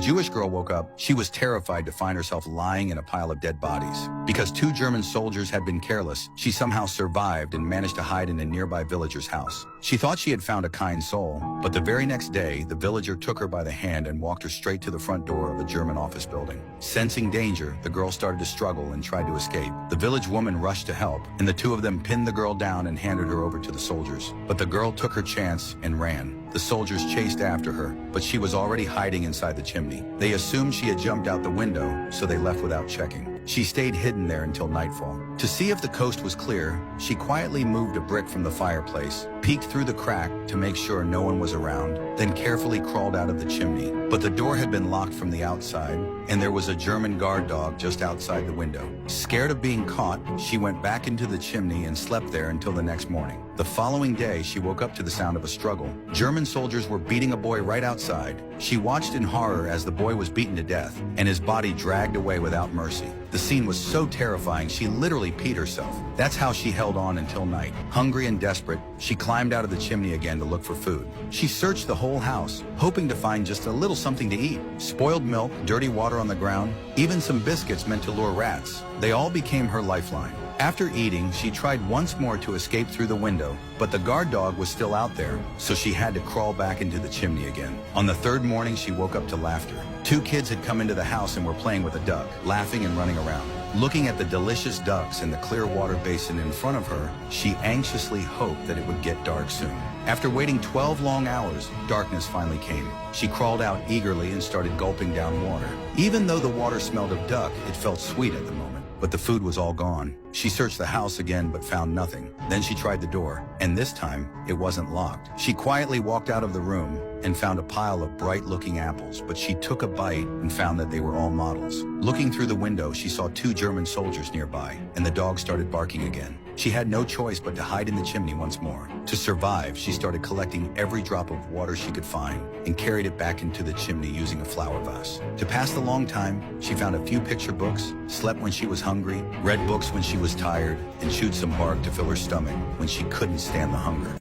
Jewish girl woke up, she was terrified to find herself lying in a pile of dead bodies. Because 2 German soldiers had been careless, she somehow survived and managed to hide in a nearby villager's house. She thought she had found a kind soul, but the very next day, the villager took her by the hand and walked her straight to the front door of a German office building. Sensing danger, the girl started to struggle and tried to escape. The village woman rushed to help, and the 2 of them pinned the girl down and handed her over to the soldiers. But the girl took her chance and ran. The soldiers chased after her, but she was already hiding inside the chimney. They assumed she had jumped out the window, so they left without checking. She stayed hidden there until nightfall. To see if the coast was clear, she quietly moved a brick from the fireplace, peeked through the crack to make sure no one was around, then carefully crawled out of the chimney. But the door had been locked from the outside, and there was a German guard dog just outside the window. Scared of being caught, she went back into the chimney and slept there until the next morning. The following day, she woke up to the sound of a struggle. German soldiers were beating a boy right outside. She watched in horror as the boy was beaten to death, and his body dragged away without mercy. The scene was so terrifying, she literally peed herself. That's how she held on until night. Hungry and desperate, she climbed out of the chimney again to look for food. She searched the whole house, hoping to find just a little something to eat. Spoiled milk, dirty water on the ground, even some biscuits meant to lure rats. They all became her lifeline. After eating, she tried once more to escape through the window, but the guard dog was still out there, so she had to crawl back into the chimney again. On the 3rd morning, she woke up to laughter. 2 kids had come into the house and were playing with a duck, laughing and running around. Looking at the delicious ducks and the clear water basin in front of her, she anxiously hoped that it would get dark soon. After waiting 12 long hours, darkness finally came. She crawled out eagerly and started gulping down water. Even though the water smelled of duck, it felt sweet at the moment. But the food was all gone. She searched the house again but found nothing. Then she tried the door, and this time, it wasn't locked. She quietly walked out of the room and found a pile of bright-looking apples, but she took a bite and found that they were all models. Looking through the window, she saw 2 German soldiers nearby, and the dog started barking again. She had no choice but to hide in the chimney once more. To survive, she started collecting every drop of water she could find and carried it back into the chimney using a flower vase. To pass the long time, she found a few picture books, slept when she was hungry, read books when she was tired, and chewed some bark to fill her stomach when she couldn't stand the hunger.